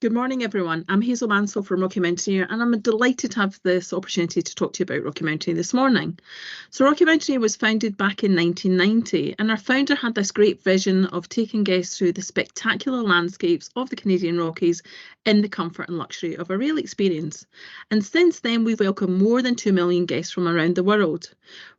Good morning, everyone. I'm Hazel Mansell from Rocky Mountaineer, and I'm delighted to have this opportunity to talk to you about Rocky Mountaineer this morning. So Rocky Mountaineer was founded back in 1990, and our founder had this great vision of taking guests through the spectacular landscapes of the Canadian Rockies in the comfort and luxury of a real experience. And since then, we've welcomed more than 2 million guests from around the world.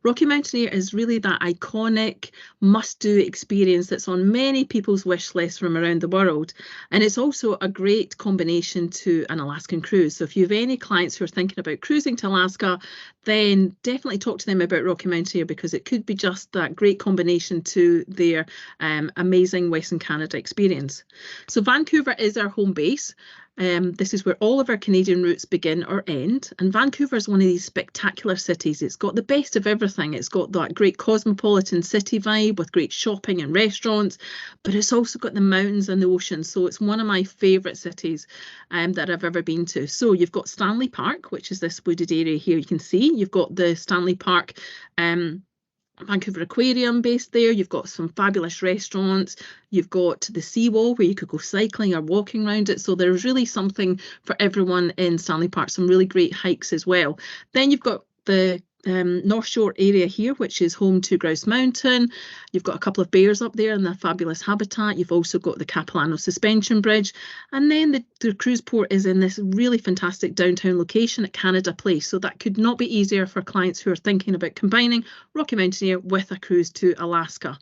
Rocky Mountaineer is really that iconic, must-do experience that's on many people's wish lists from around the world. And it's also a great combination to an Alaskan cruise. So if you have any clients who are thinking about cruising to Alaska, then definitely talk to them about Rocky Mountaineer, because it could be just that great combination to their amazing Western Canada experience. So Vancouver is our home base. This is where all of our Canadian routes begin or end, and Vancouver is one of these spectacular cities. It's got the best of everything. It's got that great cosmopolitan city vibe with great shopping and restaurants, but it's also got the mountains and the ocean. So it's one of my favourite cities that I've ever been to. So you've got Stanley Park, which is this wooded area here you can see. You've got the Stanley Park Vancouver Aquarium based there. You've got some fabulous restaurants. You've got the seawall where you could go cycling or walking around it. So there's really something for everyone in Stanley Park, some really great hikes as well. Then you've got the North Shore area here, which is home to Grouse Mountain. You've got a couple of bears up there in their fabulous habitat. You've also got the Capilano Suspension Bridge. And then the cruise port is in this really fantastic downtown location at Canada Place. So that could not be easier for clients who are thinking about combining Rocky Mountaineer with a cruise to Alaska.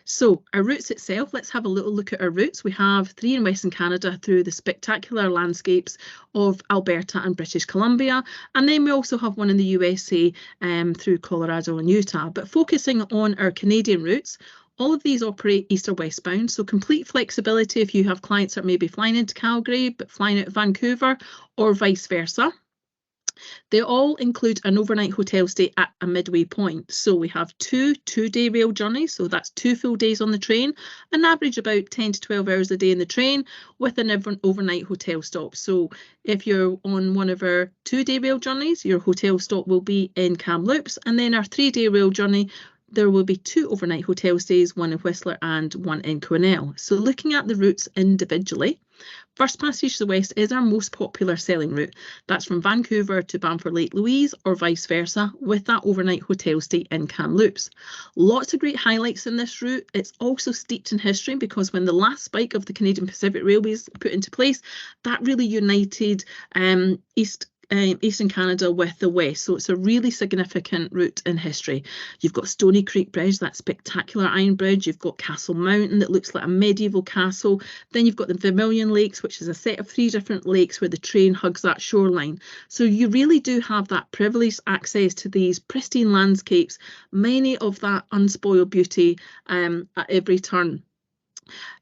So our routes itself, let's have a little look at our routes. We have 3 in Western Canada through the spectacular landscapes of Alberta and British Columbia. And then we also have one in the USA through Colorado and Utah. But focusing on our Canadian routes, all of these operate east or westbound, so complete flexibility if you have clients that may be flying into Calgary but flying out of Vancouver, or vice versa. They all include an overnight hotel stay at a midway point. So we have 2 two-day rail journeys, so that's 2 full days on the train, an average about 10 to 12 hours a day in the train with an overnight hotel stop. So if you're on one of our 2-day rail journeys, your hotel stop will be in Kamloops, and then our 3-day rail journey, there will be 2 overnight hotel stays, one in Whistler and one in Quesnel. So looking at the routes individually, First Passage to the West is our most popular selling route. That's from Vancouver to Bamford Lake Louise or vice versa, with that overnight hotel stay in Kamloops. Lots of great highlights in this route. It's also steeped in history, because when the last spike of the Canadian Pacific Railways put into place, that really united Eastern Canada with the West. So it's a really significant route in history. You've got Stony Creek Bridge, that spectacular iron bridge. You've got Castle Mountain that looks like a medieval castle. Then you've got the Vermilion Lakes, which is a set of 3 different lakes where the train hugs that shoreline. So you really do have that privileged access to these pristine landscapes, many of that unspoiled beauty at every turn.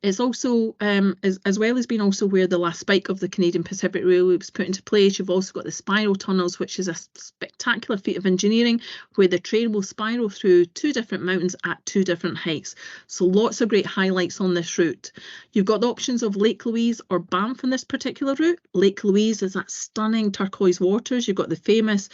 It's also, as well as being also where the last spike of the Canadian Pacific Railway was put into place, you've also got the spiral tunnels, which is a spectacular feat of engineering where the train will spiral through 2 different mountains at 2 different heights. So lots of great highlights on this route. You've got the options of Lake Louise or Banff on this particular route. Lake Louise is that stunning turquoise waters. You've got the famous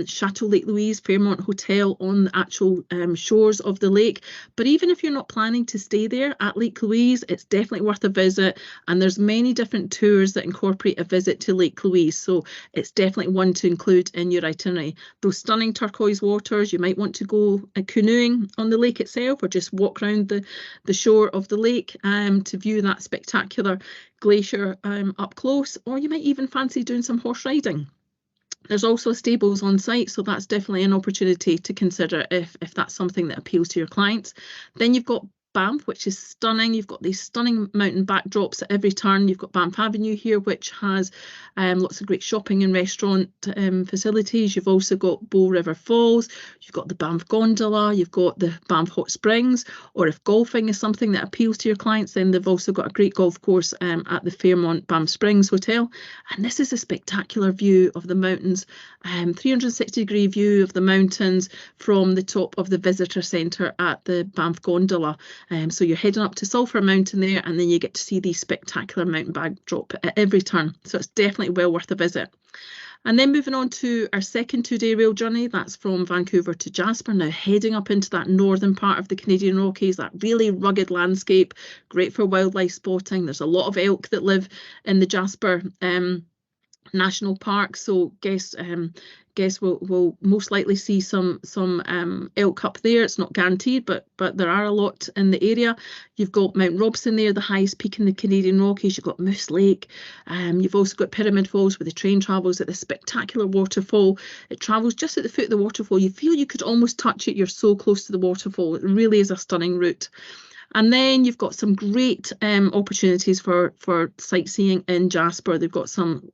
Chateau Lake Louise Fairmont Hotel on the actual shores of the lake. But even if you're not planning to stay there at Lake Louise, it's definitely worth a visit, and there's many different tours that incorporate a visit to Lake Louise, so it's definitely one to include in your itinerary. Those stunning turquoise waters, you might want to go canoeing on the lake itself, or just walk around the shore of the lake to view that spectacular glacier up close, or you might even fancy doing some horse riding. There's also stables on site, so that's definitely an opportunity to consider if that's something that appeals to your clients. Then you've got Banff, which is stunning. You've got these stunning mountain backdrops at every turn. You've got Banff Avenue here, which has lots of great shopping and restaurant facilities. You've also got Bow River Falls. You've got the Banff Gondola. You've got the Banff Hot Springs. Or if golfing is something that appeals to your clients, then they've also got a great golf course at the Fairmont Banff Springs Hotel. And this is a spectacular view of the mountains, 360-degree view of the mountains from the top of the visitor centre at the Banff Gondola. So you're heading up to Sulphur Mountain there, and then you get to see these spectacular mountain backdrop at every turn. So it's definitely well worth a visit. And then moving on to our second 2-day rail journey, that's from Vancouver to Jasper, now heading up into that northern part of the Canadian Rockies, that really rugged landscape, great for wildlife spotting. There's a lot of elk that live in the Jasper National Park, so guess we'll most likely see some elk up there. It's not guaranteed, but there are a lot in the area. You've got Mount Robson there, the highest peak in the Canadian Rockies. You've got Moose Lake. You've also got Pyramid Falls, where the train travels at this spectacular waterfall. It travels just at the foot of the waterfall. You feel you could almost touch it. You're so close to the waterfall. It really is a stunning route. And then you've got some great opportunities for sightseeing in Jasper. They've got some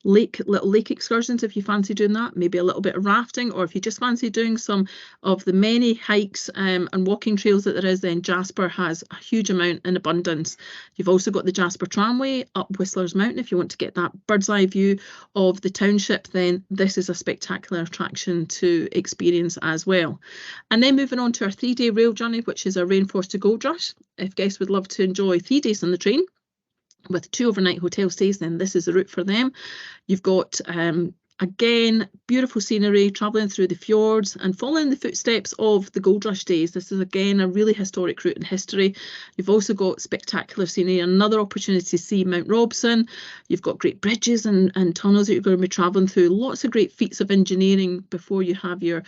little lake excursions if you fancy doing that, maybe a little bit of rafting, or if you just fancy doing some of the many hikes and walking trails that there is, then Jasper has a huge amount in abundance. You've also got the Jasper Tramway up Whistler's Mountain. If you want to get that bird's eye view of the township, then this is a spectacular attraction to experience as well. And then moving on to our 3-day rail journey, which is our Rainforest to Gold Rush. If guests would love to enjoy 3 days on the train with 2 overnight hotel stays, then this is the route for them. You've got again, beautiful scenery, travelling through the fjords and following the footsteps of the Gold Rush days. This is again a really historic route in history. You've also got spectacular scenery, another opportunity to see Mount Robson. You've got great bridges and tunnels that you're going to be travelling through. Lots of great feats of engineering before you have your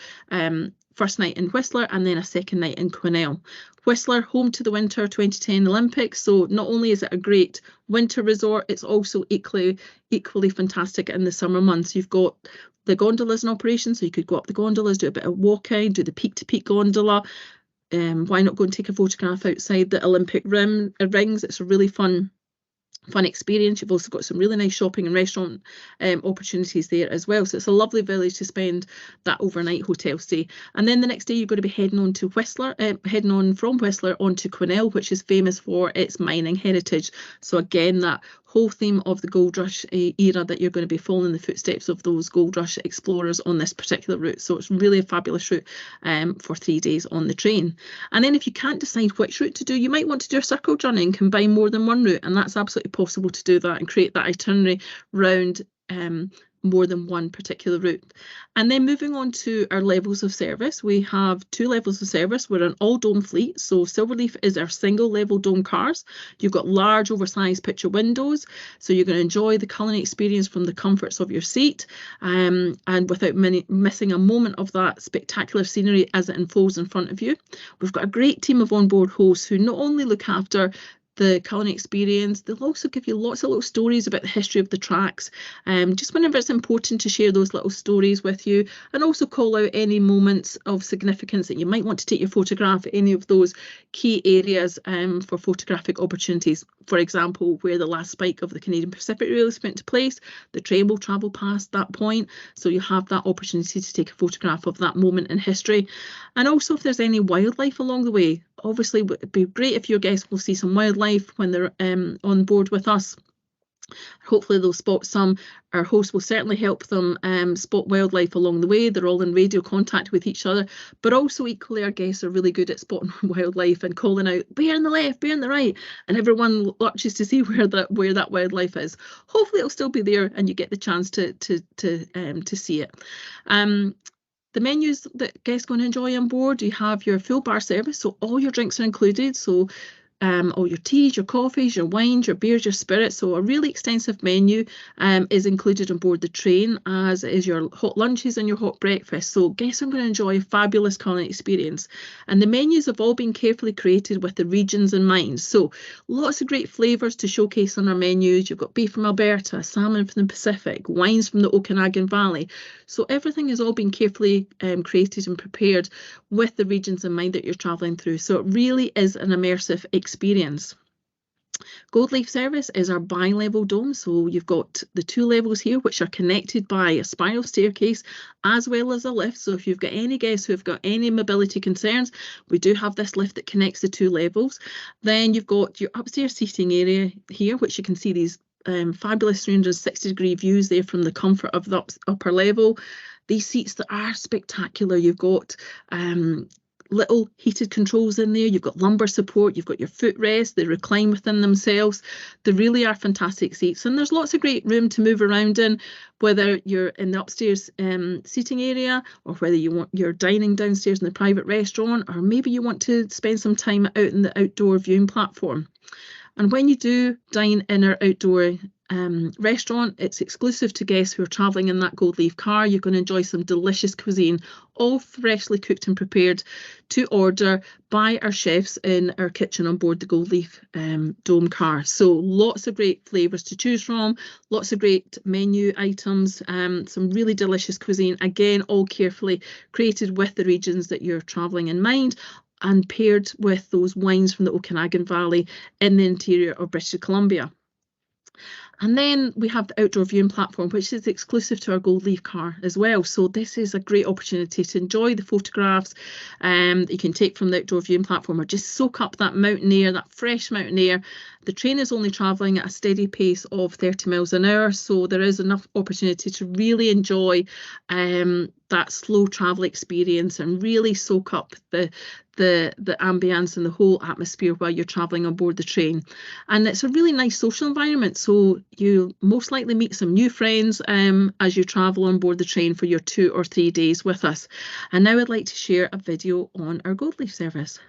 first night in Whistler and then a second night in Quesnel. Whistler, home to the Winter 2010 Olympics, so not only is it a great winter resort, it's also equally fantastic in the summer months. You've got the gondolas in operation, so you could go up the gondolas, do a bit of walking, do the peak-to-peak gondola. Why not go and take a photograph outside the Olympic rings? It's a really fun experience. You've also got some really nice shopping and restaurant opportunities there as well. So it's a lovely village to spend that overnight hotel stay. And then the next day you're going to be heading on to Whistler, heading on from Whistler onto Quesnel, which is famous for its mining heritage. So again, that whole theme of the Gold Rush era, that you're going to be following the footsteps of those Gold Rush explorers on this particular route. So it's really a fabulous route for 3 days on the train. And then if you can't decide which route to do, you might want to do a circle journey and combine more than one route, and that's absolutely possible to do that and create that itinerary round more than one particular route. And then moving on to our levels of service, we have 2 levels of service. We're an all-dome fleet, so Silverleaf is our single level dome cars. You've got large oversized picture windows, so you're going to enjoy the culinary experience from the comforts of your seat and without missing a moment of that spectacular scenery as it unfolds in front of you. We've got a great team of onboard hosts who not only look after the culinary experience, they'll also give you lots of little stories about the history of the tracks, just whenever it's important to share those little stories with you, and also call out any moments of significance that you might want to take your photograph, any of those key areas for photographic opportunities. For example, where the last spike of the Canadian Pacific Railway went to place, the train will travel past that point, so you have that opportunity to take a photograph of that moment in history. And also if there's any wildlife along the way, obviously it would be great if your guests will see some wildlife when they're on board with us. Hopefully they'll spot some. Our host will certainly help them spot wildlife along the way. They're all in radio contact with each other, but also equally our guests are really good at spotting wildlife and calling out bear on the left, bear on the right, and everyone watches to see where that wildlife is. Hopefully it'll still be there and you get the chance to see it. The menus that guests going to enjoy on board, you have your full bar service, so all your drinks are included. So all your teas, your coffees, your wines, your beers, your spirits. So a really extensive menu is included on board the train, as is your hot lunches and your hot breakfast. So guests are going to enjoy a fabulous culinary experience. And the menus have all been carefully created with the regions in mind. So lots of great flavours to showcase on our menus. You've got beef from Alberta, salmon from the Pacific, wines from the Okanagan Valley. So everything has all been carefully created and prepared with the regions in mind that you're travelling through. So it really is an immersive experience. Gold Leaf service is our bi-level dome, so you've got the 2 levels here which are connected by a spiral staircase as well as a lift. So if you've got any guests who have got any mobility concerns, we do have this lift that connects the 2 levels. Then you've got your upstairs seating area here, which you can see these fabulous 360-degree views there from the comfort of the upper level. These seats that are spectacular. You've got little heated controls in there. You've got lumbar support, you've got your footrest, they recline within themselves. They really are fantastic seats, and there's lots of great room to move around in, whether you're in the upstairs seating area, or whether you're dining downstairs in the private restaurant, or maybe you want to spend some time out in the outdoor viewing platform. And when you do dine in our outdoor restaurant, it's exclusive to guests who are travelling in that gold leaf car. You're going to enjoy some delicious cuisine, all freshly cooked and prepared to order by our chefs in our kitchen on board the gold leaf dome car. So lots of great flavours to choose from, lots of great menu items, some really delicious cuisine, again, all carefully created with the regions that you're travelling in mind, and paired with those wines from the Okanagan Valley in the interior of British Columbia. And then we have the outdoor viewing platform, which is exclusive to our gold leaf car as well. So this is a great opportunity to enjoy the photographs that you can take from the outdoor viewing platform, or just soak up that Mountaineer, that fresh Mountaineer. The train is only travelling at a steady pace of 30 miles an hour, so there is enough opportunity to really enjoy that slow travel experience and really soak up the ambience and the whole atmosphere while you're travelling on board the train. And it's a really nice social environment, so you most likely meet some new friends as you travel on board the train for your 2 or 3 days with us. And now I'd like to share a video on our gold leaf service.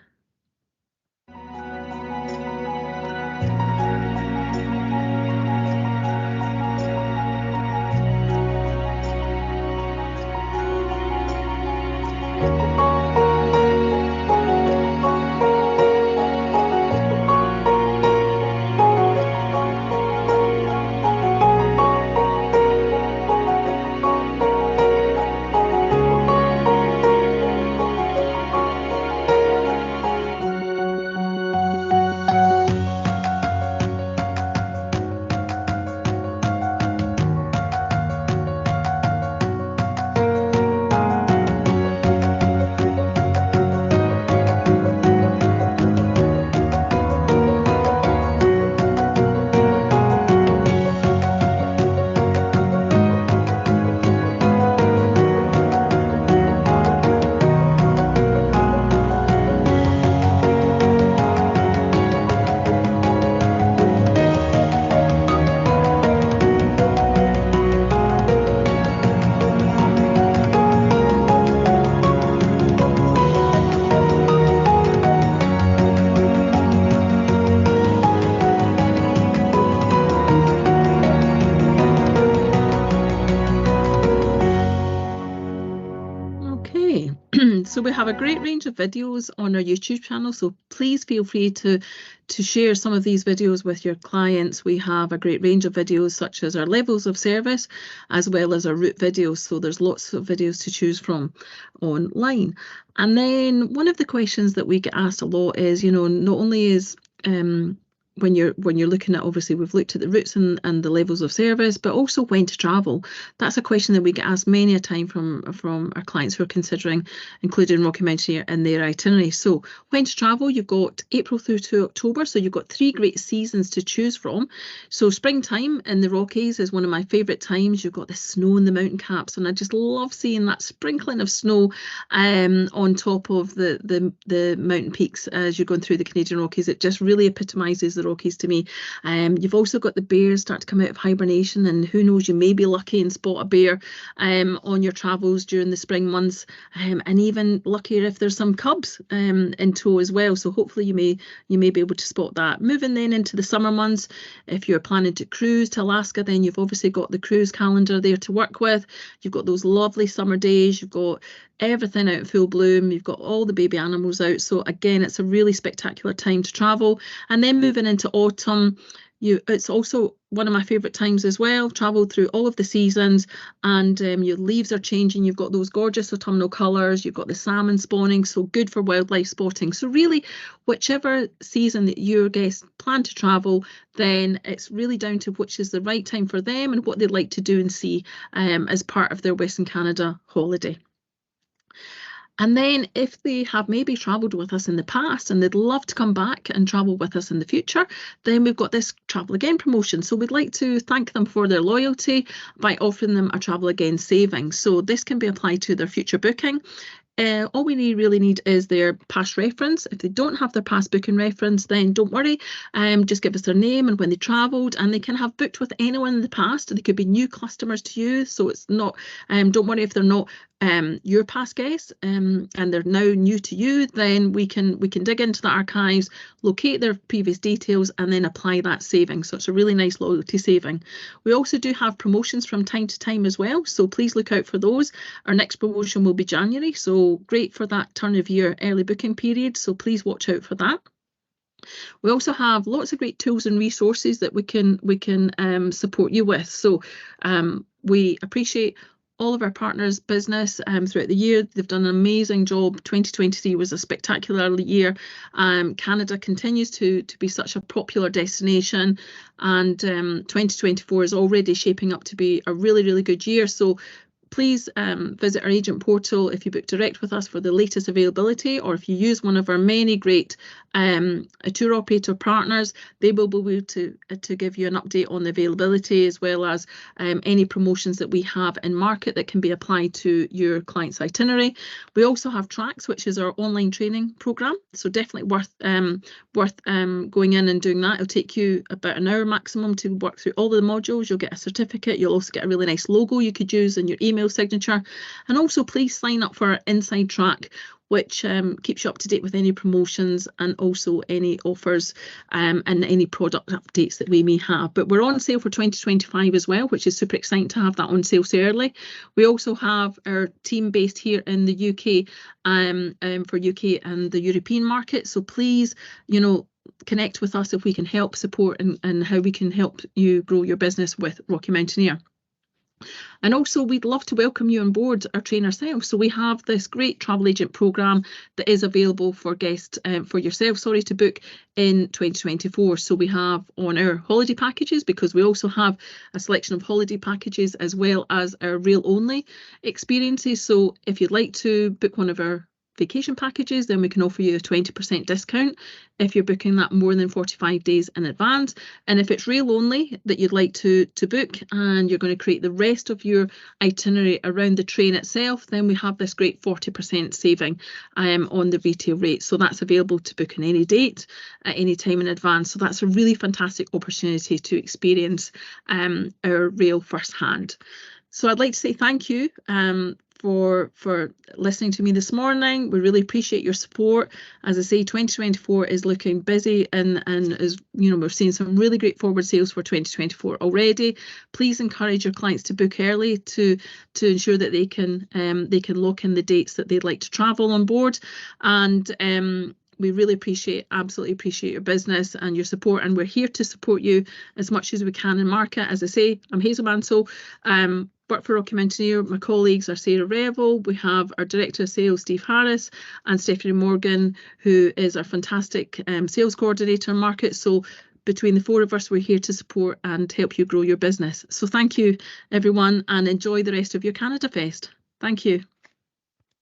So we have a great range of videos on our YouTube channel, so please feel free to share some of these videos with your clients. We have a great range of videos such as our levels of service as well as our route videos, so there's lots of videos to choose from online. And then one of the questions that we get asked a lot is, you know, not only is when you're looking at, obviously we've looked at the routes and the levels of service, but also when to travel. That's a question that we get asked many a time from our clients who are considering including Rocky Mountaineer in their itinerary. So when to travel, you've got April through to October, so you've got 3 great seasons to choose from. So springtime in the Rockies is one of my favourite times. You've got the snow in the mountain caps, and I just love seeing that sprinkling of snow on top of the mountain peaks as you're going through the Canadian Rockies. It just really epitomises the Rockies to me. You've also got the bears start to come out of hibernation, and who knows, you may be lucky and spot a bear on your travels during the spring months, and even luckier if there's some cubs in tow as well. So hopefully you may be able to spot that. Moving then into the summer months, if you're planning to cruise to Alaska, then you've obviously got the cruise calendar there to work with. You've got those lovely summer days, you've got everything out in full bloom, you've got all the baby animals out. So again, it's a really spectacular time to travel. And then moving into autumn, it's also one of my favourite times as well. Travel through all of the seasons, and your leaves are changing. You've got those gorgeous autumnal colours. You've got the salmon spawning, so good for wildlife spotting. So really, whichever season that your guests plan to travel, then it's really down to which is the right time for them and what they'd like to do and see as part of their Western Canada holiday. And then if they have maybe travelled with us in the past and they'd love to come back and travel with us in the future, then we've got this Travel Again promotion. So we'd like to thank them for their loyalty by offering them a Travel Again saving. So this can be applied to their future booking. All we really need is their past reference. If they don't have their past booking reference, then don't worry. Just give us their name and when they travelled, and they can have booked with anyone in the past. They could be new customers to you, so it's not. Don't worry if they're not your past guests and they're now new to you. Then we can dig into the archives, locate their previous details, and then apply that saving. So it's a really nice loyalty saving. We also do have promotions from time to time as well, so please look out for those. Our next promotion will be January, so great for that turn of year early booking period, so please watch out for that. We also have lots of great tools and resources that we can support you with. So we appreciate all of our partners' business throughout the year. They've done an amazing job. 2023 was a spectacular year. Canada continues to be such a popular destination, and 2024 is already shaping up to be a really, really good year. So please visit our agent portal if you book direct with us for the latest availability, or if you use one of our many great tour operator partners, they will be able to give you an update on the availability, as well as any promotions that we have in market that can be applied to your client's itinerary. We also have Tracks, which is our online training program, so definitely worth going in and doing that. It'll take you about an hour maximum to work through all the modules. You'll get a certificate. You'll also get a really nice logo you could use in your email signature. And also please sign up for our Inside Track, which keeps you up to date with any promotions and also any offers and any product updates that we may have. But we're on sale for 2025 as well, which is super exciting to have that on sale so early. We also have our team based here in the UK for UK and the European market. So please, connect with us if we can help support and how we can help you grow your business with Rocky Mountaineer. And also, we'd love to welcome you on board our train ourselves. So we have this great travel agent program that is available for guests, for yourself, to book in 2024. So we have on our holiday packages, because we also have a selection of holiday packages as well as our rail only experiences. So if you'd like to book one of our vacation packages, then we can offer you a 20% discount if you're booking that more than 45 days in advance. And if it's rail only that you'd like to book, and you're going to create the rest of your itinerary around the train itself, then we have this great 40% saving on the retail rate. So that's available to book on any date at any time in advance. So that's a really fantastic opportunity to experience our rail firsthand. So I'd like to say thank you for listening to me this morning. We really appreciate your support. As I say, 2024 is looking busy, and as we're seeing some really great forward sales for 2024 already. Please encourage your clients to book early to ensure that they can lock in the dates that they'd like to travel on board. And we really absolutely appreciate your business and your support, and we're here to support you as much as we can in market. As I say, I'm Hazel Mansell, work for Rocky Mountaineer. My colleagues are Sarah Revel. We have our Director of Sales, Steve Harris, and Stephanie Morgan, who is our fantastic sales coordinator in market. So between the four of us, we're here to support and help you grow your business. So thank you, everyone, and enjoy the rest of your Canada Fest. Thank you.